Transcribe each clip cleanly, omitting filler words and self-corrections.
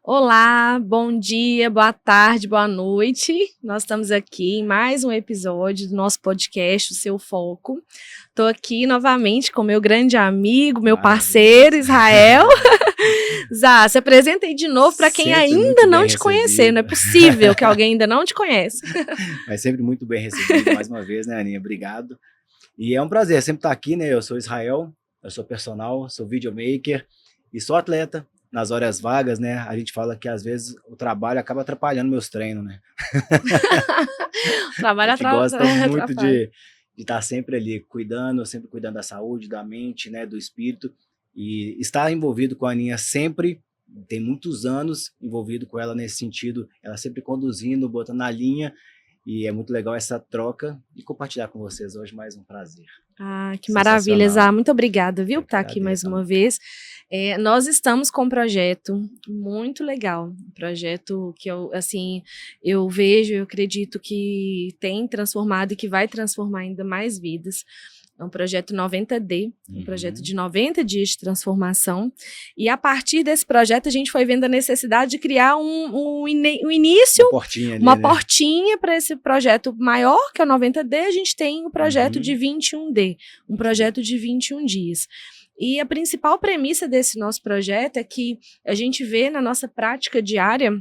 Olá, bom dia, boa tarde, boa noite. Nós estamos aqui em mais um episódio do nosso podcast, O Seu Foco. Estou aqui novamente com meu grande amigo, meu parceiro, Israel. Zá, se apresenta aí de novo para quem ainda não te conhecer. Não é possível que alguém ainda não te conhece. Mas sempre muito bem recebido, mais uma vez, né, Aninha? Obrigado. E é um prazer sempre estar aqui, né? Eu sou Israel, eu sou personal, sou videomaker e sou atleta. Nas horas vagas, né? A gente fala que às vezes o trabalho acaba atrapalhando meus treinos, né? Trabalho a gente gosta muito atrapalha. de estar sempre ali, sempre cuidando da saúde, da mente, né? Do espírito. E estar envolvido com a Aninha sempre, tem muitos anos envolvido com ela nesse sentido, ela sempre conduzindo, botando na linha. E é muito legal essa troca e compartilhar com vocês hoje, mais um prazer. Ah, que maravilha, Zá. Muito obrigada, viu, por estar aqui mais uma vez. Nós estamos com um projeto muito legal, um projeto que eu vejo, eu acredito que tem transformado e que vai transformar ainda mais vidas. É um projeto 90D, um projeto de 90 dias de transformação. E a partir desse projeto, a gente foi vendo a necessidade de criar um início, uma portinha para esse projeto maior, que é o 90D. A gente tem o projeto de 21D, um projeto de 21 dias. E a principal premissa desse nosso projeto é que a gente vê na nossa prática diária,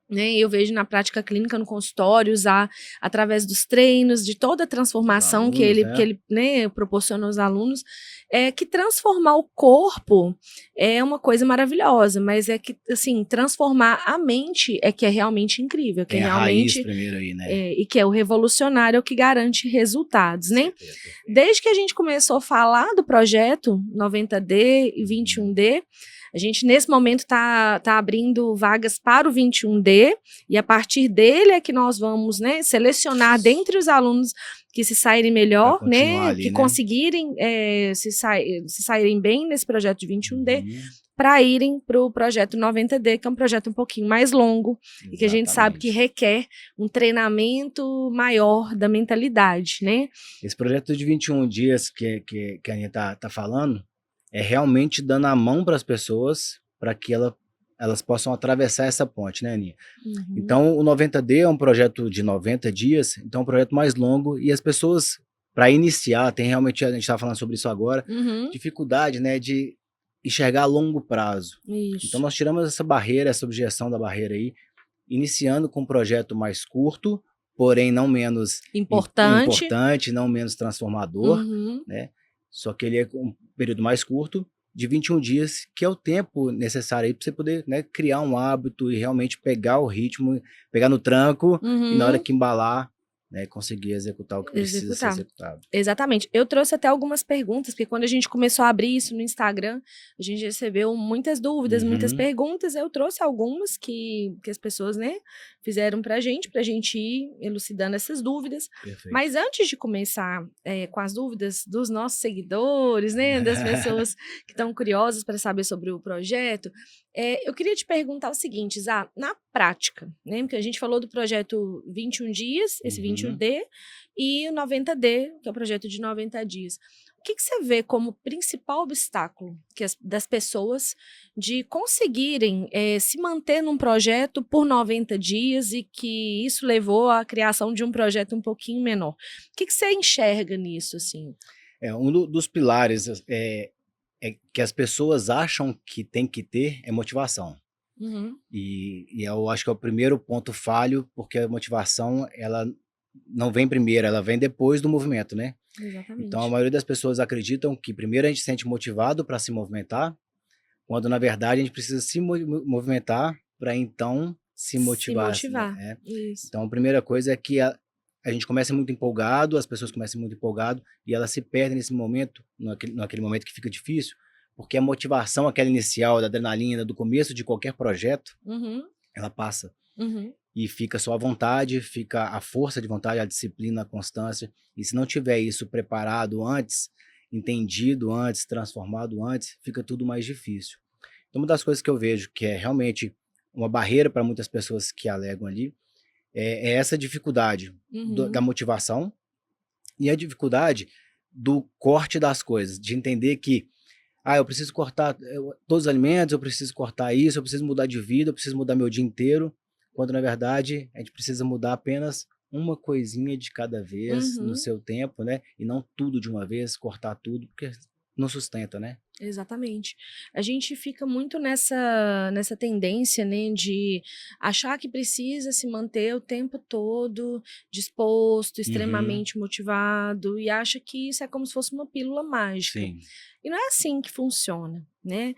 né, eu vejo na prática clínica, no consultório, usar através dos treinos, de toda a transformação alunos, que ele né, proporciona aos alunos, que transformar o corpo é uma coisa maravilhosa, mas é que, assim, transformar a mente é que é realmente incrível. Que é realmente, a raiz primeiro aí, né? E que é o revolucionário, é o que garante resultados, né? Desde que a gente começou a falar do projeto 90D e 21D, a gente, nesse momento, tá abrindo vagas para o 21D, e a partir dele é que nós vamos, né, selecionar dentre os alunos que se saírem melhor, né, ali, que conseguirem se saírem bem nesse projeto de 21D, para irem para o projeto 90D, que é um projeto um pouquinho mais longo, e que a gente sabe que requer um treinamento maior da mentalidade, né? Esse projeto de 21 dias que a Aninha tá falando, é realmente dando a mão para as pessoas, para que elas possam atravessar essa ponte, né, Aninha? Então, o 90D é um projeto de 90 dias, então é um projeto mais longo, e as pessoas, para iniciar, tem realmente, a gente está falando sobre isso agora, dificuldade, né, de enxergar a longo prazo. Isso. Então, nós tiramos essa barreira, essa objeção da barreira aí, iniciando com um projeto mais curto, porém não menos importante, não menos transformador, né? Só que ele é um período mais curto, de 21 dias, que é o tempo necessário aí para você poder, né, criar um hábito e realmente pegar o ritmo, pegar no tranco, e na hora que embalar, né, conseguir executar o que precisa ser executado. Exatamente. Eu trouxe até algumas perguntas, porque quando a gente começou a abrir isso no Instagram, a gente recebeu muitas dúvidas, muitas perguntas. Eu trouxe algumas que as pessoas, né, fizeram pra gente ir elucidando essas dúvidas. Perfeito. Mas antes de começar com as dúvidas dos nossos seguidores, né, das pessoas que estão curiosas para saber sobre o projeto, eu queria te perguntar o seguinte, Zá, na prática, né, porque a gente falou do projeto 21 dias, esse 21D, e o 90D, que é o projeto de 90 dias. O que você vê como principal obstáculo das pessoas de conseguirem se manter num projeto por 90 dias e que isso levou à criação de um projeto um pouquinho menor? O que você enxerga nisso, assim? Um dos pilares que as pessoas acham que tem que ter é motivação. E eu acho que é o primeiro ponto falho, porque a motivação, ela não vem primeiro, ela vem depois do movimento, né? Exatamente. Então, a maioria das pessoas acreditam que primeiro a gente se sente motivado para se movimentar, quando na verdade a gente precisa se movimentar para então se motivar. Né? Isso. Então, a primeira coisa é que a gente começa muito empolgado, as pessoas começam muito empolgado e elas se perdem nesse momento, naquele momento que fica difícil, porque a motivação, aquela inicial, da adrenalina, do começo de qualquer projeto, ela passa. E fica só a vontade, fica a força de vontade, a disciplina, a constância. E se não tiver isso preparado antes, entendido antes, transformado antes, fica tudo mais difícil. Então, uma das coisas que eu vejo que é realmente uma barreira para muitas pessoas que alegam ali, é essa dificuldade da motivação e a dificuldade do corte das coisas, de entender que eu preciso cortar todos os alimentos, eu preciso cortar isso, eu preciso mudar de vida, eu preciso mudar meu dia inteiro, quando na verdade a gente precisa mudar apenas uma coisinha de cada vez no Uhum. seu tempo, né? E não tudo de uma vez, cortar tudo, porque não sustenta, né? Exatamente. A gente fica muito nessa tendência, né, de achar que precisa se manter o tempo todo disposto, Uhum, extremamente motivado e acha que isso é como se fosse uma pílula mágica. sim. E não é assim que funciona, né?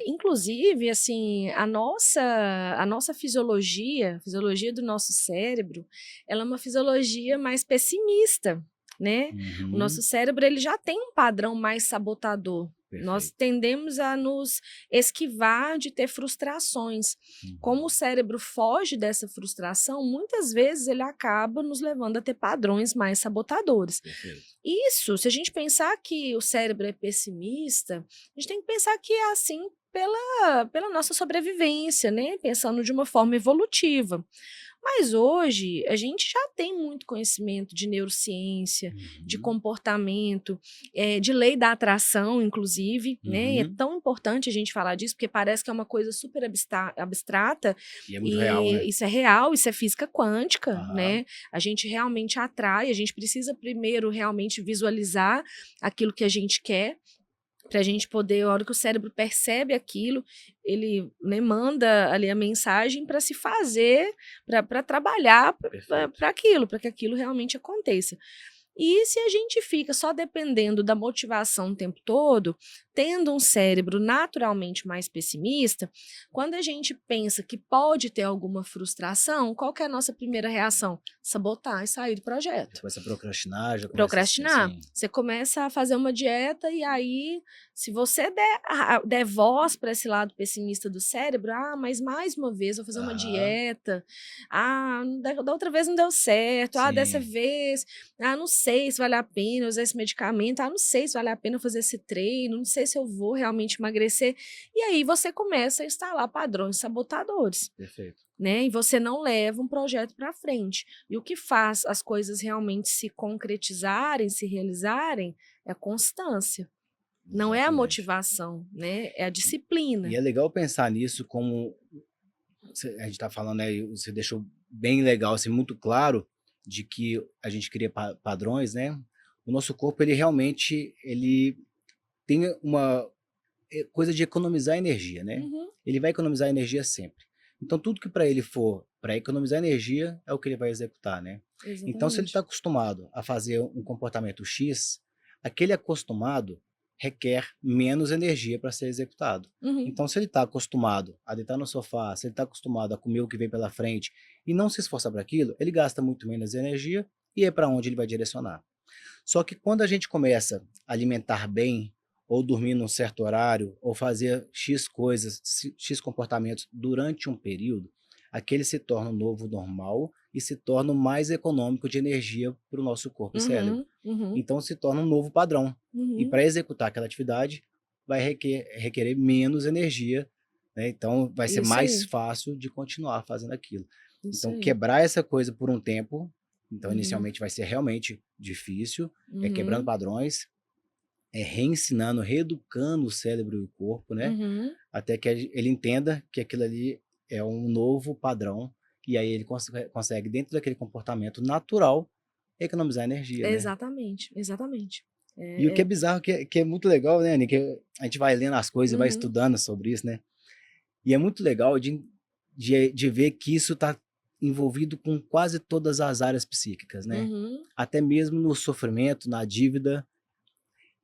Inclusive, assim, a nossa fisiologia, a fisiologia do nosso cérebro, ela é uma fisiologia mais pessimista, né? O nosso Uhum, cérebro ele já tem um padrão mais sabotador. Nós perfeito. tendemos a nos esquivar de ter frustrações. Como o Uhum, cérebro foge dessa frustração, muitas vezes ele acaba nos levando a ter padrões mais sabotadores. perfeito. Isso, se a gente pensar que o cérebro é pessimista, a gente tem que pensar que é assim pela nossa sobrevivência, né? Pensando de uma forma evolutiva. Mas hoje a gente já tem muito conhecimento de neurociência, de Uhum, comportamento, de lei da atração, inclusive, né? E é uhum. tão importante a gente falar disso, porque parece que é uma coisa super abstrata, E é muito real, e né? isso é real, isso é física quântica, Aham, né? A gente realmente atrai, a gente precisa primeiro realmente visualizar aquilo que a gente quer, para a gente poder, a hora que o cérebro percebe aquilo, ele, né, manda ali a mensagem para se fazer, para trabalhar perfeito. para aquilo, para que aquilo realmente aconteça. E se a gente fica só dependendo da motivação o tempo todo, tendo um cérebro naturalmente mais pessimista, quando a gente pensa que pode ter alguma frustração, qual que é a nossa primeira reação? Sabotar e sair do Já projeto. começa a procrastinar, já começa Procrastinar. assim. Você começa a fazer uma dieta e aí, se você der voz para esse lado pessimista do cérebro, mas mais uma vez vou fazer uma Aham, dieta, da outra vez não deu certo, dessa sim, vez, não sei se vale a pena usar esse medicamento, não sei se vale a pena fazer esse treino, não sei se eu vou realmente emagrecer. E aí você começa a instalar padrões sabotadores, perfeito. né? E você não leva um projeto para frente. E o que faz as coisas realmente se concretizarem, se realizarem, é a constância. Não é a Exatamente. motivação, né? É a E disciplina. é legal pensar nisso como a gente está falando, né? Você deixou bem legal, assim, muito claro de que a gente cria padrões, né? O nosso corpo, ele realmente, ele tem uma coisa de economizar energia, né? Uhum, Ele vai economizar energia sempre. Então, tudo que para ele for para economizar energia é o que ele vai executar, né? Então, se ele está exatamente. acostumado a fazer um comportamento X, aquele acostumado requer menos energia para ser executado. Uhum, Então, se ele está acostumado a deitar no sofá, se ele está acostumado a comer o que vem pela frente e não se esforçar para aquilo, ele gasta muito menos energia e é para onde ele vai direcionar. Só que quando a gente começa a alimentar bem, ou dormir num certo horário, ou fazer X coisas, X comportamentos durante um período, aquele se torna um novo normal e se torna o mais econômico de energia para o nosso corpo e cérebro. uhum, uhum, Então se torna um novo padrão. E uhum. para executar aquela atividade, vai requerer menos energia, né? Então vai ser Isso mais aí, fácil de continuar fazendo aquilo. isso Então aí. quebrar essa coisa por um tempo, então Uhum, inicialmente vai ser realmente difícil, quebrando uhum, padrões, reensinando, reeducando o cérebro e o corpo, né? uhum. Até que ele entenda que aquilo ali é um novo padrão e aí ele consegue dentro daquele comportamento natural, economizar energia, né? Exatamente, exatamente. E o que É, é é, bizarro, que é muito legal, né, Anny, que a gente vai lendo as coisas e vai uhum, estudando sobre isso, né? E é muito legal de ver que isso está envolvido com quase todas as áreas psíquicas, né? uhum, Até mesmo no sofrimento, na dívida.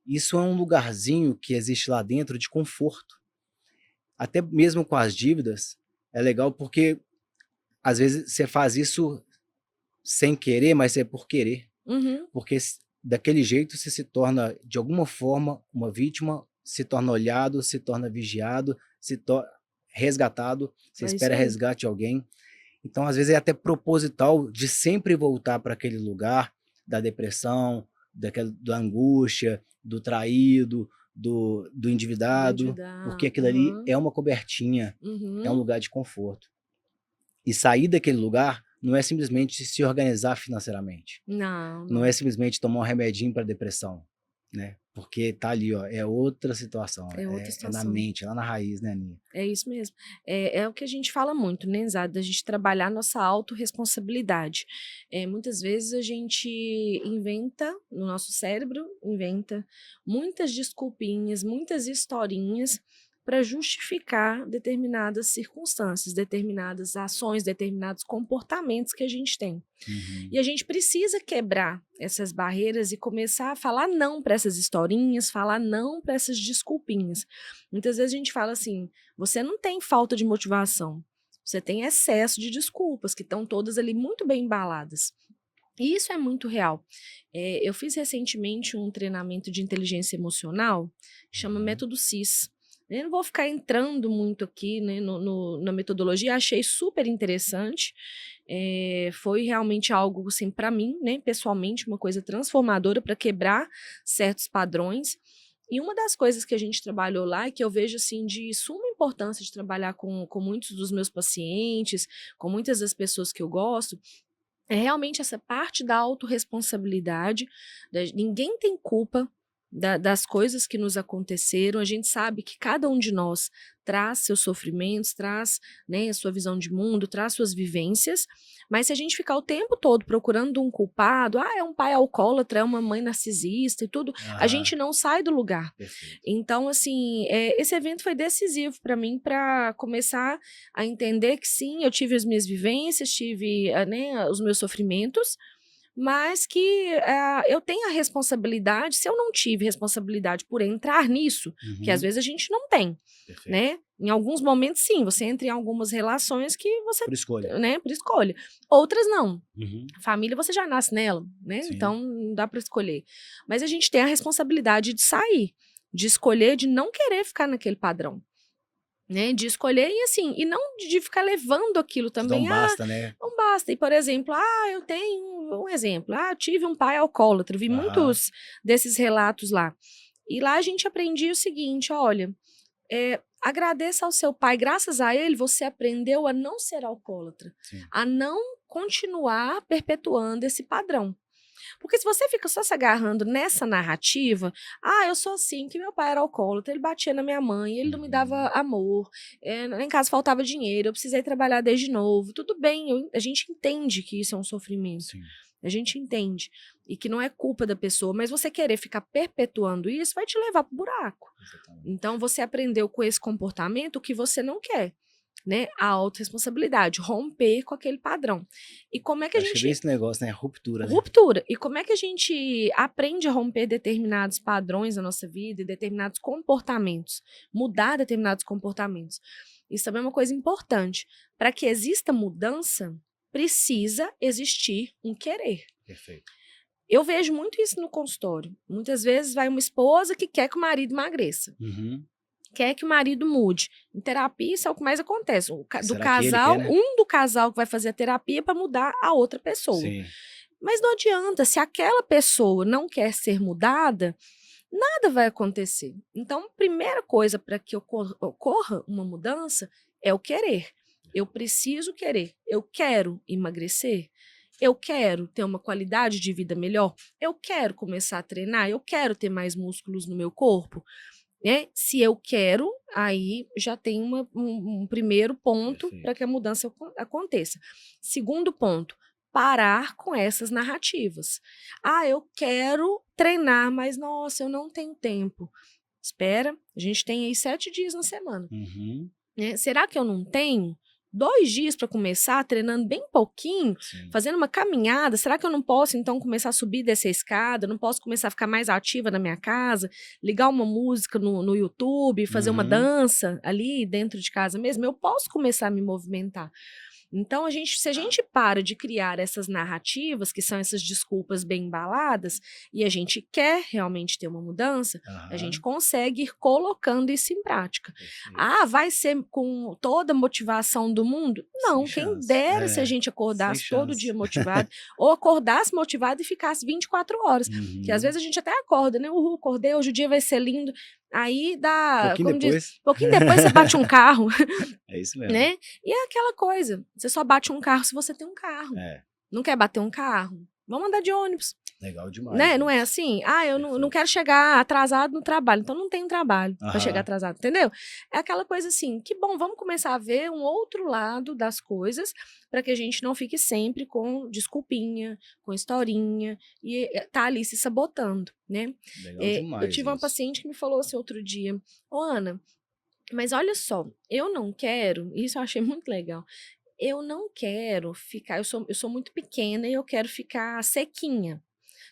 Isso é um lugarzinho que existe lá dentro de conforto. Até mesmo com as dívidas, é legal porque às vezes você faz isso sem querer, mas é por querer. uhum. Porque daquele jeito você se torna, de alguma forma, uma vítima, se torna olhado, se torna vigiado, se torna resgatado, você É isso espera aí. resgate de alguém. Então, às vezes, é até proposital de sempre voltar para aquele lugar da depressão, da angústia, do traído, do Do endividado, porque endividado. aquilo ali Aham, é uma cobertinha, é um uhum. lugar de conforto. E sair daquele lugar não é simplesmente se organizar financeiramente, Não, não é não. simplesmente tomar um remedinho para depressão, né? Porque tá ali, ó, é outra situação, É outra é na situação. mente, é lá na raiz, né, Aninha? É isso mesmo. É o que a gente fala muito, né, Zada, da gente trabalhar nossa autorresponsabilidade. Muitas vezes a gente inventa, no nosso cérebro, inventa muitas desculpinhas, muitas historinhas para justificar determinadas circunstâncias, determinadas ações, determinados comportamentos que a gente tem. Uhum. E a gente precisa quebrar essas barreiras e começar a falar não para essas historinhas, falar não para essas desculpinhas. Muitas vezes a gente fala assim: você não tem falta de motivação, você tem excesso de desculpas, que estão todas ali muito bem embaladas. E isso é muito real. Eu fiz recentemente um treinamento de inteligência emocional, que chama Método CIS. Eu não vou ficar entrando muito aqui, né, na metodologia, achei super interessante. Foi realmente algo, assim, para mim, né, pessoalmente, uma coisa transformadora para quebrar certos padrões. E uma das coisas que a gente trabalhou lá, e que eu vejo assim, de suma importância de trabalhar com muitos dos meus pacientes, com muitas das pessoas que eu gosto, é realmente essa parte da autorresponsabilidade. Ninguém tem culpa das coisas que nos aconteceram. A gente sabe que cada um de nós traz seus sofrimentos, traz, né, a sua visão de mundo, traz suas vivências. Mas se a gente ficar o tempo todo procurando um culpado, é um pai alcoólatra, é uma mãe narcisista e tudo, a gente não sai do lugar. Perfeito. Então, assim, esse evento foi decisivo para mim, para começar a entender que sim, eu tive as minhas vivências, tive, né, os meus sofrimentos, mas que eu tenho a responsabilidade. Se eu não tive responsabilidade por entrar nisso, que às vezes a gente não tem, Perfeito. né? Em alguns momentos, sim, você entra em algumas relações que você, Por escolha. né, por escolha. Outras não. Uhum. Família, você já nasce nela, né? Sim. Então não dá para escolher. Mas a gente tem a responsabilidade de sair, de escolher, de não querer ficar naquele padrão, né? De escolher e assim, e não de ficar levando aquilo também. Não basta, né? Não basta. E, por exemplo, eu tenho um exemplo. Eu tive um pai alcoólatra, vi muitos desses relatos lá. E lá a gente aprendia o seguinte: olha, agradeça ao seu pai, graças a ele você aprendeu a não ser alcoólatra, Sim. a não continuar perpetuando esse padrão. Porque se você fica só se agarrando nessa narrativa, eu sou assim, que meu pai era alcoólatra, ele batia na minha mãe, ele não me dava amor, em casa faltava dinheiro, eu precisei trabalhar desde novo. Tudo bem, a gente entende que isso é um sofrimento. Sim. A gente entende. E que não é culpa da pessoa, mas você querer ficar perpetuando isso vai te levar pro buraco. Exatamente. Então você aprendeu com esse comportamento o que você não quer, né? A autorresponsabilidade, romper com aquele padrão. E como é que a Acho que gente... é esse negócio, né? Ruptura, né? Ruptura. E como é que a gente aprende a romper determinados padrões na nossa vida e determinados comportamentos? Mudar determinados comportamentos. Isso também é uma coisa importante. Para que exista mudança, precisa existir um querer. Perfeito. Eu vejo muito isso no consultório. Muitas vezes vai uma esposa que quer que o marido emagreça. Uhum. Quer que o marido mude. Em terapia, isso é o que mais acontece. Do Será casal, que ele quer, né? um do casal que vai fazer a terapia para mudar a outra pessoa. Sim. Mas não adianta, se aquela pessoa não quer ser mudada, nada vai acontecer. Então, a primeira coisa para que ocorra uma mudança é o querer. Eu preciso querer. Eu quero emagrecer. Eu quero ter uma qualidade de vida melhor. Eu quero começar a treinar. Eu quero ter mais músculos no meu corpo. Se eu quero, aí já tem um primeiro ponto para que a mudança aconteça. Segundo ponto, parar com essas narrativas. Eu quero treinar, mas nossa, eu não tenho tempo. Espera, a gente tem aí 7 dias na semana. Uhum. Será que eu não tenho 2 dias para começar, treinando bem pouquinho, Sim. fazendo uma caminhada? Será que eu não posso, então, começar a subir e descer a escada? Não posso começar a ficar mais ativa na minha casa? Ligar uma música no YouTube, fazer uma dança ali dentro de casa mesmo? Eu posso começar a me movimentar. Então, se a gente para de criar essas narrativas, que são essas desculpas bem embaladas, e a gente quer realmente ter uma mudança, a gente consegue ir colocando isso em prática. Vai ser com toda a motivação do mundo? Não, quem dera se a gente acordasse todo dia motivado, ou acordasse motivado e ficasse 24 horas. Que às vezes a gente até acorda, né? Acordei, hoje o dia vai ser lindo. Aí dá... pouquinho depois você bate um carro. É isso mesmo. Né? E é aquela coisa, você só bate um carro se você tem um carro. Não quer bater um carro? Vamos andar de ônibus. Legal demais Né? Não é isso. assim? Eu não Perfeito. quero chegar atrasado no trabalho, então não tem trabalho para chegar Aham. atrasado, entendeu? É aquela coisa assim, que bom, vamos começar a ver um outro lado das coisas para que a gente não fique sempre com desculpinha, com historinha e tá ali se sabotando, né? Legal Eu demais tive uma isso. paciente que me falou assim outro dia, ô Ana, mas olha só, eu não quero, isso eu achei muito legal, eu não quero ficar, eu sou muito pequena e eu quero ficar sequinha.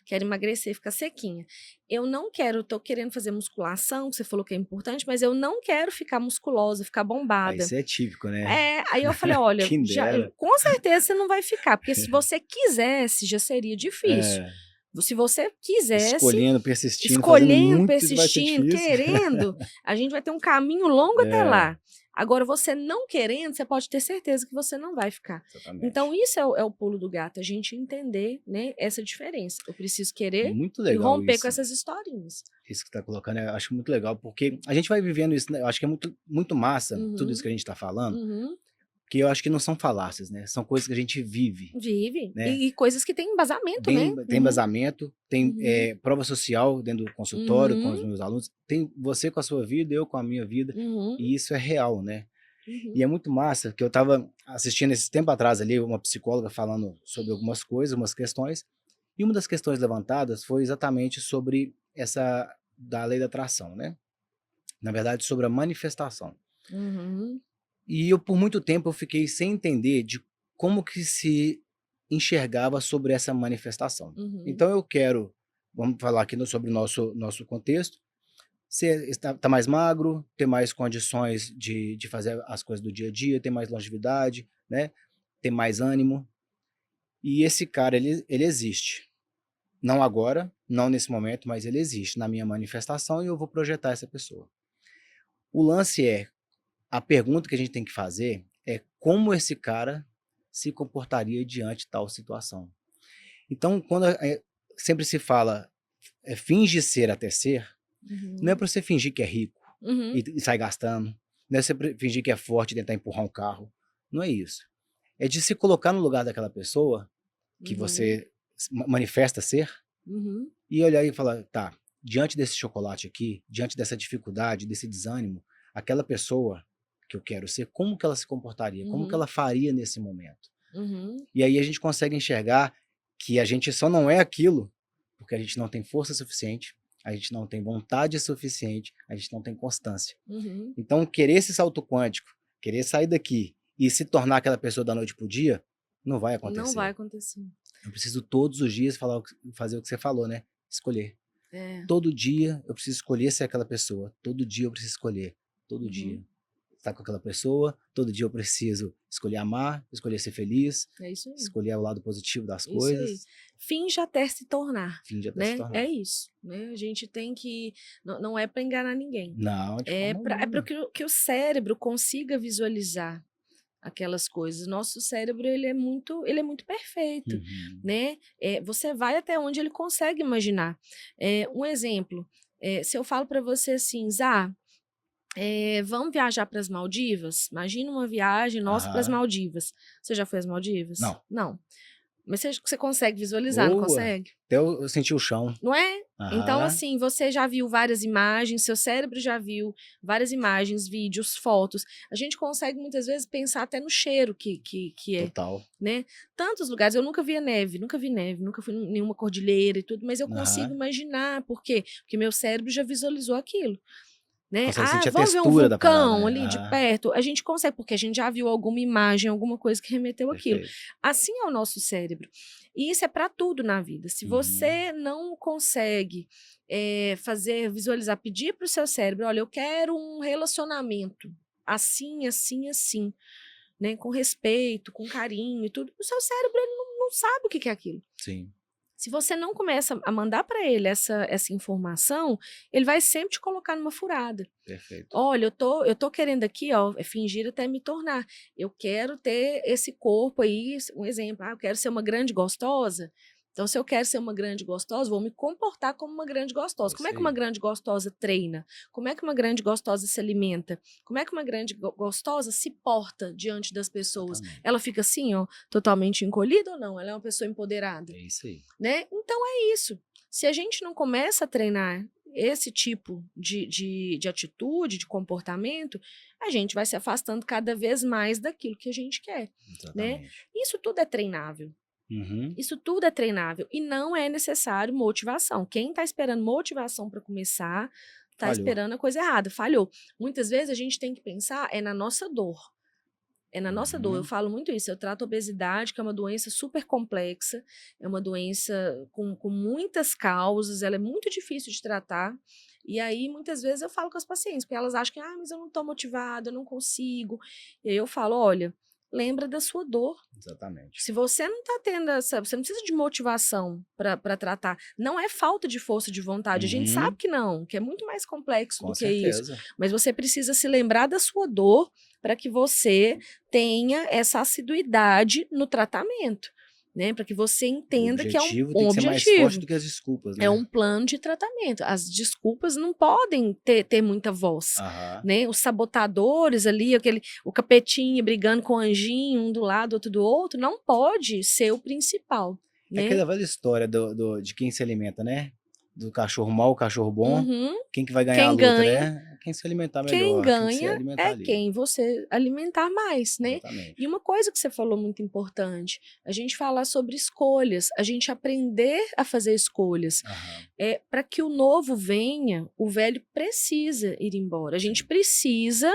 Quero emagrecer, ficar sequinha. Eu não quero, tô querendo fazer musculação, que você falou que é importante, mas eu não quero ficar musculosa, ficar Aí bombada. isso é típico, né? Aí eu falei, olha, Quem já, dera. com certeza você não vai ficar, porque se você quisesse, já seria difícil. É, Se você quisesse, escolhendo, persistindo, fazendo escolhendo, muito, vai ser persistindo, difícil. querendo, a gente vai ter um caminho longo até É, lá. Agora, você não querendo, você pode ter certeza que você não vai ficar. Então, exatamente. isso é o pulo do gato, a gente entender, né, essa diferença. Eu preciso querer Muito e legal romper com isso. essas historinhas. Isso que você está colocando, eu acho muito legal, porque a gente vai vivendo isso, né? Eu acho que é muito massa tudo isso Uhum, que a gente está falando, uhum. que eu acho que não são falácias, né? São coisas que a gente vive, Vive. né? E coisas que têm embasamento, né? Tem embasamento, tem Uhum, prova social dentro do consultório com os uhum, meus alunos, tem você com a sua vida, eu com a minha vida, uhum, e isso é real, né? E uhum, é muito massa, que eu estava assistindo esse tempo atrás ali, uma psicóloga falando sobre algumas coisas, algumas questões, e uma das questões levantadas foi exatamente sobre essa da lei da atração, né? Na verdade, sobre a manifestação. uhum, E eu, por muito tempo, eu fiquei sem entender de como que se enxergava sobre essa manifestação. uhum, Então eu quero, vamos falar aqui sobre o nosso contexto, ser, tá mais magro, ter mais condições de fazer as coisas do dia a dia, ter mais longevidade, né? Ter mais ânimo. E esse cara, ele existe. Não agora, não nesse momento, mas ele existe na minha manifestação e eu vou projetar essa pessoa. O lance é, a pergunta que a gente tem que fazer é como esse cara se comportaria diante de tal situação. Então, quando sempre se fala finge ser até ser, não é uhum, para você fingir que é rico uhum, e sair gastando, não é você fingir que é forte e tentar empurrar um carro, não é isso. É de se colocar no lugar daquela pessoa que uhum, você manifesta ser uhum, e olhar e falar, tá, diante desse chocolate aqui, diante dessa dificuldade, desse desânimo, aquela pessoa que eu quero ser, como que ela se comportaria, como que uhum, ela faria nesse momento. uhum. E aí a gente consegue enxergar que a gente só não é aquilo porque a gente não tem força suficiente, a gente não tem vontade suficiente, a gente não tem constância. Uhum. Então, querer esse salto quântico, querer sair daqui e se tornar aquela pessoa da noite pro dia, não vai Não vai acontecer. acontecer. Eu preciso todos os dias fazer o que você falou, né? Escolher. É. Todo dia eu preciso escolher ser aquela pessoa. Todo dia eu preciso escolher. Todo Uhum. dia. Estar com aquela pessoa. Todo dia eu preciso escolher amar, escolher ser feliz, É isso aí. escolher o lado positivo das Isso aí. coisas. Finge até se tornar, Fim de até se né? É tornar. isso, né? A gente tem que não é para enganar ninguém. Não, de É forma para alguma. que o cérebro consiga visualizar aquelas coisas. Nosso cérebro ele é muito perfeito, Uhum. né? Você vai até onde ele consegue imaginar. Um exemplo, se eu falo para você assim, Zá, vamos viajar para as Maldivas? Imagina uma viagem nossa para as Aham. Maldivas. Você já foi às Maldivas? Não. Não. Mas você consegue visualizar, não Boa. consegue? Até eu senti o chão. Não é? Então, Aham. assim, você já viu várias imagens, seu cérebro já viu várias imagens, vídeos, fotos. A gente consegue muitas vezes pensar até no cheiro que é, Total. né? Tantos lugares, eu nunca vi a neve, nunca fui em nenhuma cordilheira e tudo, mas eu consigo Aham. imaginar, por quê? Porque meu cérebro já visualizou aquilo. Né? Consegue sentir a Vamos ver um textura da parada, vulcão né? ali de Aham. perto? A gente consegue, porque a gente já viu alguma imagem, alguma coisa que remeteu aquilo. Perfeito. Assim é o nosso cérebro. E isso é para tudo na vida. Se Uhum. você não consegue visualizar, pedir para o seu cérebro, olha, eu quero um relacionamento assim, assim, assim, né? Com respeito, com carinho e tudo, o seu cérebro ele não sabe o que é aquilo. Sim. Se você não começa a mandar para ele essa informação, ele vai sempre te colocar numa furada. Perfeito. Olha, eu tô querendo aqui, ó, fingir até me tornar. Eu quero ter esse corpo aí, um exemplo, eu quero ser uma grande gostosa. Então, se eu quero ser uma grande gostosa, vou me comportar como uma grande gostosa. Como é que uma grande gostosa treina? Como é que uma grande gostosa se alimenta? Como é que uma grande gostosa se porta diante das pessoas? Exatamente. Ela fica assim, ó, totalmente encolhida ou não? Ela é uma pessoa empoderada? É isso aí. Né? Então, é isso. Se a gente não começa a treinar esse tipo de atitude, de comportamento, a gente vai se afastando cada vez mais daquilo que a gente quer, né? Exatamente. Isso tudo é treinável. Uhum. Isso tudo é treinável e não é necessário motivação. Quem está esperando motivação para começar, está Falhou. esperando a coisa errada, falhou. Muitas vezes a gente tem que pensar na nossa dor. É na nossa dor, eu falo muito isso. Eu trato a obesidade, que é uma doença super complexa, é uma doença com muitas causas, ela é muito difícil de tratar. E aí, muitas vezes, eu falo com as pacientes, porque elas acham que, mas eu não estou motivada, eu não consigo. E aí eu falo, olha, lembra da sua dor. Exatamente. Se você não está tendo essa, você não precisa de motivação para tratar. Não é falta de força de vontade. A gente sabe que não, que é muito mais complexo Com do que isso. certeza. Mas você precisa se lembrar da sua dor para que você tenha essa assiduidade no tratamento, né? Para que você entenda que é um tem que ser mais forte objetivo. do que as desculpas, né? É um plano de tratamento. As desculpas não podem ter muita voz, Aham. né? Os sabotadores ali, o capetinho brigando com o anjinho, um do lado, outro do outro, não pode ser o principal, É né? aquela velha história de quem se alimenta, né? Do cachorro mau, cachorro bom. Uhum. Quem que vai ganhar a Quem luta, ganha, né? Quem se alimentar quem melhor, quem que se ganha alimentar é ali. quem você alimentar mais, né? Exatamente. E uma coisa que você falou muito importante, a gente falar sobre escolhas, a gente aprender a fazer escolhas. Aham. Para que o novo venha, o velho precisa ir embora. A gente Sim. precisa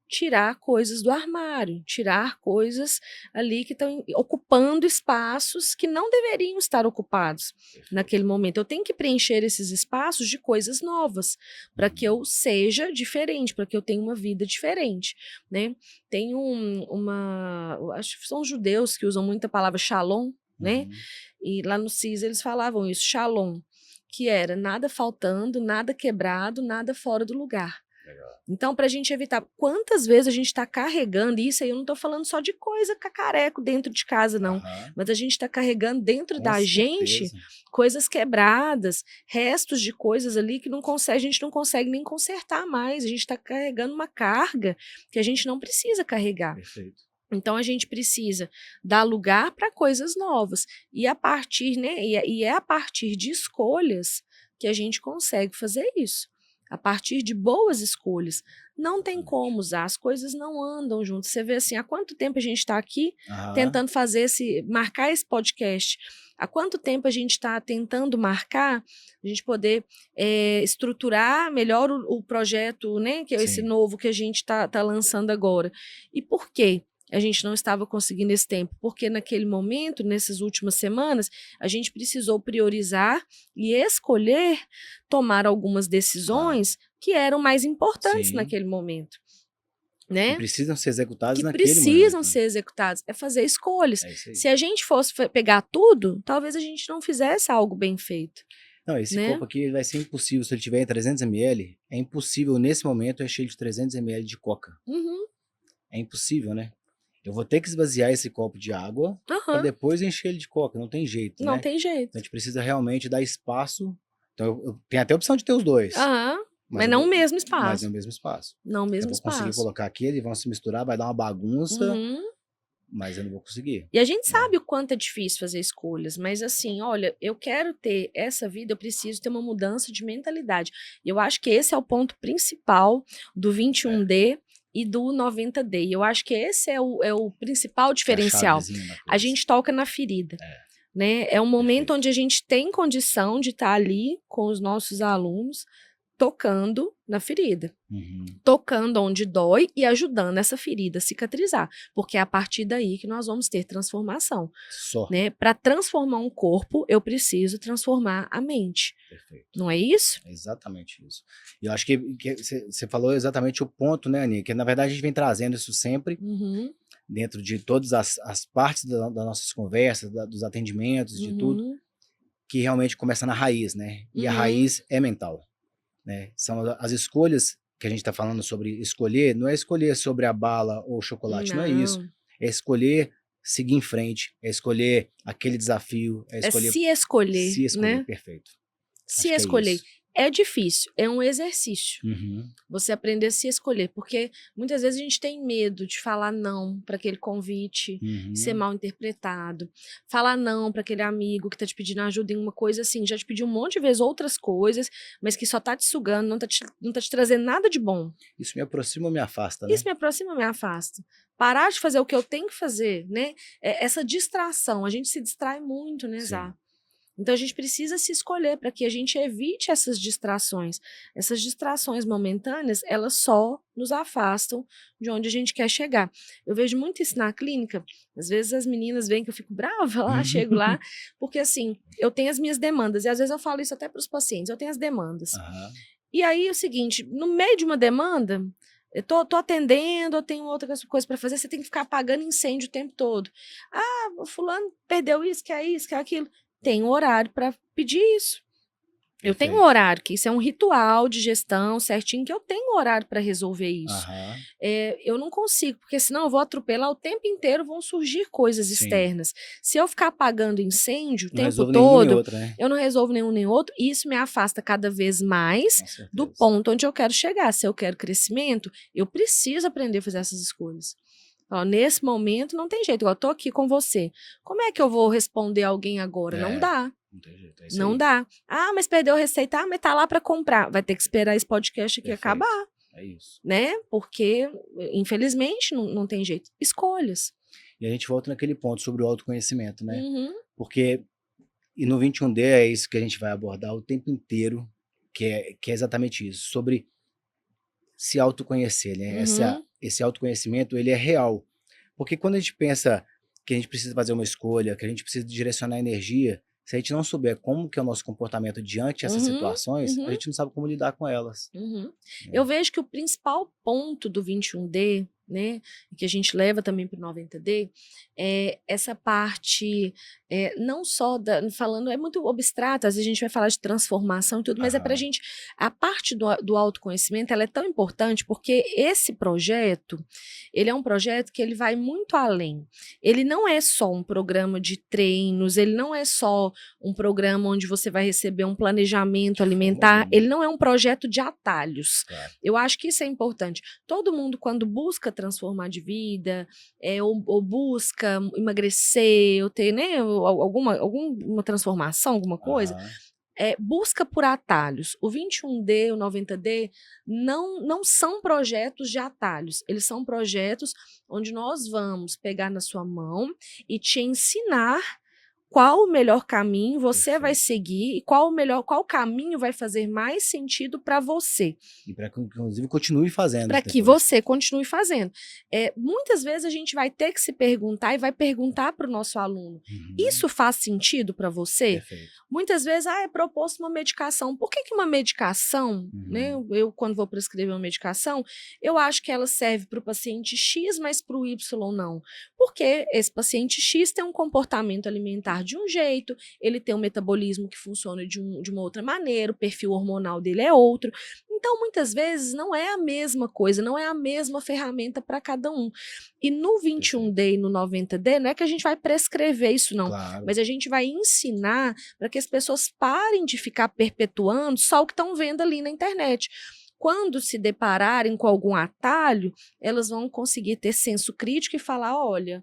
tirar coisas do armário, tirar coisas ali que estão ocupando espaços que não deveriam estar ocupados Perfeito. naquele momento. Eu tenho que preencher esses espaços de coisas novas, para que eu seja diferente, para que eu tenha uma vida diferente, né? Tem acho que são os judeus que usam muito a palavra shalom, né? Uhum. E lá no CIS eles falavam isso, shalom, que era nada faltando, nada quebrado, nada fora do lugar. Legal. Então, para a gente evitar, quantas vezes a gente está carregando isso aí, eu não estou falando só de coisa cacareco dentro de casa, não. Aham. Mas a gente está carregando dentro Com da certeza. gente coisas quebradas, restos de coisas ali que a gente não consegue nem consertar mais. A gente está carregando uma carga que a gente não precisa carregar. Perfeito. Então a gente precisa dar lugar para coisas novas. E a partir, né? E é a partir de escolhas que a gente consegue fazer isso. A partir de boas escolhas. Não tem como usar, as coisas não andam juntas. Você vê assim, há quanto tempo a gente está aqui tentando marcar esse podcast? Há quanto tempo a gente está tentando marcar, a gente poder estruturar melhor o projeto, né? Que é esse novo que a gente está lançando agora. E por quê? A gente não estava conseguindo esse tempo, porque naquele momento, nessas últimas semanas, a gente precisou priorizar e escolher tomar algumas decisões que eram mais importantes naquele momento. Né? Que precisam ser executadas naquele precisam momento. ser executadas, é fazer escolhas. É isso aí. Se a gente fosse pegar tudo, talvez a gente não fizesse algo bem feito. Não, esse copo aqui vai ser impossível, se ele tiver em 300 ml, é impossível nesse momento encher de 300 ml de coca. Uhum. É impossível, né? Eu vou ter que esvaziar esse copo de água para depois encher ele de coca. Não tem jeito, Não né? tem jeito. Então a gente precisa realmente dar espaço. Então eu tenho até a opção de ter os dois. Mas não o mesmo espaço. Mas no mesmo espaço. Não o mesmo espaço. Eu vou espaço. conseguir colocar aqui, eles vão se misturar, vai dar uma bagunça, mas eu não vou conseguir. E a gente sabe o quanto é difícil fazer escolhas, mas assim, olha, eu quero ter essa vida, eu preciso ter uma mudança de mentalidade. E eu acho que esse é o ponto principal do 21D e do 90D. Eu acho que esse é o principal diferencial. A gente toca na ferida. Né? É um momento onde a gente tem condição de estar ali com os nossos alunos, tocando na ferida. Tocando onde dói e ajudando essa ferida a cicatrizar. Porque é a partir daí que nós vamos ter transformação. Né? Para transformar um corpo, eu preciso transformar a mente. Perfeito. Não é isso? É exatamente isso. E eu acho que você falou exatamente o ponto, né, Aninha? Que na verdade a gente vem trazendo isso sempre dentro de todas as partes das nossas conversas, dos atendimentos, de tudo, que realmente começa na raiz, né? E a raiz é mental. Né? São as escolhas que a gente está falando sobre escolher, não é escolher sobre a bala ou o chocolate, não é isso. É escolher seguir em frente, é escolher aquele desafio, é É se escolher, né? perfeito. Se Acho que é escolher. isso. É difícil, é um exercício. Uhum. Você aprender a se escolher, porque muitas vezes a gente tem medo de falar não para aquele convite, ser mal interpretado, falar não para aquele amigo que tá te pedindo ajuda em uma coisa assim, já te pediu um monte de vezes outras coisas, mas que só tá te sugando, não tá te trazendo nada de bom. Isso me aproxima ou me afasta, né? Isso me aproxima ou me afasta. Parar de fazer o que eu tenho que fazer, né? Essa distração, a gente se distrai muito, né, Zá? Sim. Então a gente precisa se escolher para que a gente evite essas distrações. Essas distrações momentâneas, elas só nos afastam de onde a gente quer chegar. Eu vejo muito isso na clínica. Às vezes as meninas veem que eu fico brava lá, chego lá, porque assim, eu tenho as minhas demandas, e às vezes eu falo isso até para os pacientes, eu tenho as demandas. E aí é o seguinte, no meio de uma demanda, eu tô atendendo, eu tenho outra coisa para fazer, você tem que ficar apagando incêndio o tempo todo. Ah, o fulano perdeu isso, quer aquilo. Tem um horário para pedir isso. Eu tenho um horário, que isso é um ritual de gestão certinho, que eu tenho um horário para resolver isso. Eu não consigo, porque senão eu vou atropelar o tempo inteiro, vão surgir coisas externas. Se eu ficar apagando incêndio o tempo todo, outro, né? Eu não resolvo nenhum nem outro, e isso me afasta cada vez mais do ponto onde eu quero chegar. Se eu quero crescimento, eu preciso aprender a fazer essas escolhas. Ó, nesse momento não tem jeito, eu tô aqui com você. Como é que eu vou responder alguém agora? Não dá. Não tem jeito, não dá. Ah, mas perdeu a receita, mas tá lá para comprar. Vai ter que esperar esse podcast aqui acabar. É isso. Né? Porque, infelizmente, não tem jeito. Escolhas. E a gente volta naquele ponto sobre o autoconhecimento, né? Porque, e no 21D é isso que a gente vai abordar o tempo inteiro, que é exatamente isso, sobre se autoconhecer, né? Esse autoconhecimento, ele é real. Porque quando a gente pensa que a gente precisa fazer uma escolha, que a gente precisa direcionar energia, se a gente não souber como que é o nosso comportamento diante dessas situações, a gente não sabe como lidar com elas. Eu vejo que o principal ponto do 21D, né, que a gente leva também para o 90D, é essa parte, não só falando, é muito abstrato, às vezes a gente vai falar de transformação e tudo, mas é para a gente, a parte do autoconhecimento, ela é tão importante porque esse projeto, ele é um projeto que ele vai muito além. Ele não é só um programa de treinos, ele não é só um programa onde você vai receber um planejamento alimentar, ele não é um projeto de atalhos. Eu acho que isso é importante. Todo mundo, quando busca transformar de vida, ou busca emagrecer, ou ter, né, alguma transformação, alguma coisa, busca por atalhos. O 21D, o 90D, não são projetos de atalhos, eles são projetos onde nós vamos pegar na sua mão e te ensinar qual o melhor caminho você vai seguir e qual caminho vai fazer mais sentido para você. E para que, inclusive, continue fazendo. Para que você continue fazendo. Muitas vezes a gente vai ter que se perguntar e vai perguntar para o nosso aluno, isso faz sentido para você? Perfeito. Muitas vezes, é proposto uma medicação. Por que uma medicação, né? Eu, quando vou prescrever uma medicação, eu acho que ela serve para o paciente X, mas para o Y não. Porque esse paciente X tem um comportamento alimentar de um jeito, ele tem um metabolismo que funciona de uma outra maneira, o perfil hormonal dele é outro. Então, muitas vezes, não é a mesma coisa, não é a mesma ferramenta para cada um. E no 21D e no 90D, não é que a gente vai prescrever isso, não. Mas a gente vai ensinar para que as pessoas parem de ficar perpetuando só o que estão vendo ali na internet. Quando se depararem com algum atalho, elas vão conseguir ter senso crítico e falar, olha,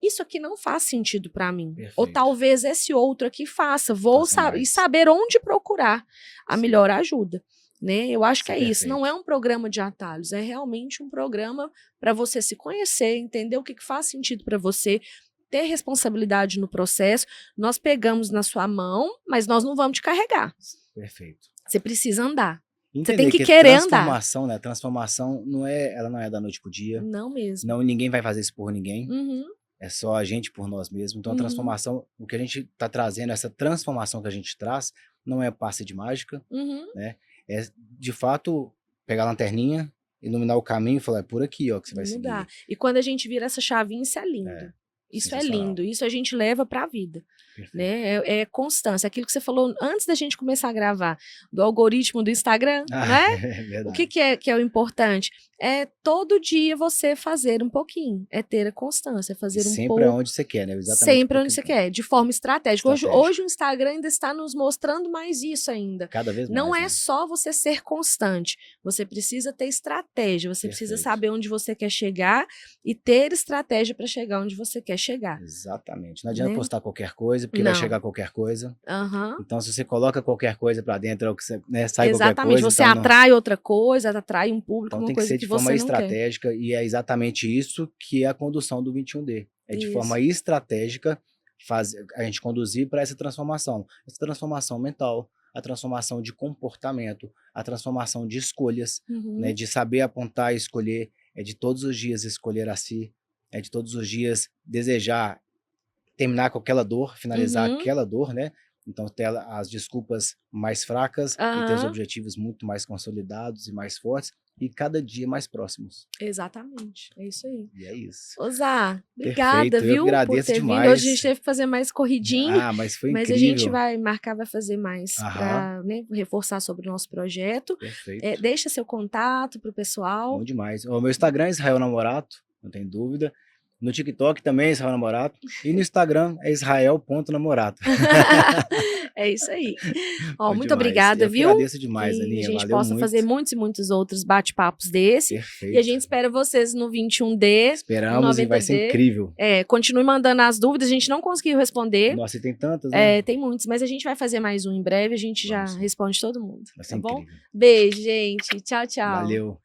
isso aqui não faz sentido para mim. Ou talvez esse outro aqui faça. Vou saber onde procurar a melhor ajuda. Né? Eu acho que é isso. Não é um programa de atalhos, é realmente um programa para você se conhecer, entender o que faz sentido para você, ter responsabilidade no processo. Nós pegamos na sua mão, mas nós não vamos te carregar. Perfeito. Você precisa andar. Entender você tem que querer transformação, andar. Né? Transformação ela não é da noite pro dia. Não mesmo. Não, ninguém vai fazer isso por ninguém. É só a gente por nós mesmos. Então, a transformação, o que a gente está trazendo, essa transformação que a gente traz, não é passe de mágica, né? É, de fato, pegar a lanterninha, iluminar o caminho e falar, é por aqui, ó, que você vai seguir. E quando a gente vira essa chavinha, isso é lindo. Isso é lindo, isso a gente leva para a vida, né? É constância, aquilo que você falou antes da gente começar a gravar, do algoritmo do Instagram, né? O que é o importante? É todo dia você fazer um pouquinho, é ter a constância, fazer um pouco. Sempre aonde você quer, né? Exatamente. Sempre onde você quer, de forma estratégica. Hoje o Instagram ainda está nos mostrando mais isso ainda. Cada vez mais. Não é só você ser constante, você precisa ter estratégia, você precisa saber onde você quer chegar e ter estratégia para chegar onde você quer chegar. Exatamente. Não adianta postar qualquer coisa, porque vai chegar qualquer coisa. Então, se você coloca qualquer coisa para dentro, é o que você, né, sai qualquer coisa. Exatamente, você então, atrai outra coisa, atrai um público, então, uma coisa que você não quer. Tem que ser de forma estratégica, e é exatamente isso que é a condução do 21D. É de forma estratégica a gente conduzir para essa transformação mental, a transformação de comportamento, a transformação de escolhas, né, de saber apontar e escolher, é de todos os dias escolher a si, é de todos os dias desejar terminar com aquela dor, finalizar aquela dor, né? Então, ter as desculpas mais fracas e ter os objetivos muito mais consolidados e mais fortes e cada dia mais próximos. Exatamente, é isso aí. E é isso. Zá, obrigada, viu? Eu agradeço por ter demais. Vindo. Hoje a gente teve que fazer mais corridinho, mas foi incrível. Mas a gente vai fazer mais para reforçar sobre o nosso projeto. Perfeito. Deixa seu contato pro pessoal. Bom demais. O meu Instagram é Israel Namorato, não tem dúvida. No TikTok também é Israel Namorato. E no Instagram é israel.namorato. É isso aí. Muito obrigada, viu? Eu agradeço demais, Aninha. A gente possa fazer muitos e muitos outros bate-papos desse. Perfeito. E a gente espera vocês no 21D. Esperamos e vai ser incrível. Continue mandando as dúvidas. A gente não conseguiu responder. Nossa, e tem tantas, né? Tem muitos, mas a gente vai fazer mais um em breve. A gente já responde todo mundo. Vai ser incrível. Bom? Beijo, gente. Tchau, tchau. Valeu.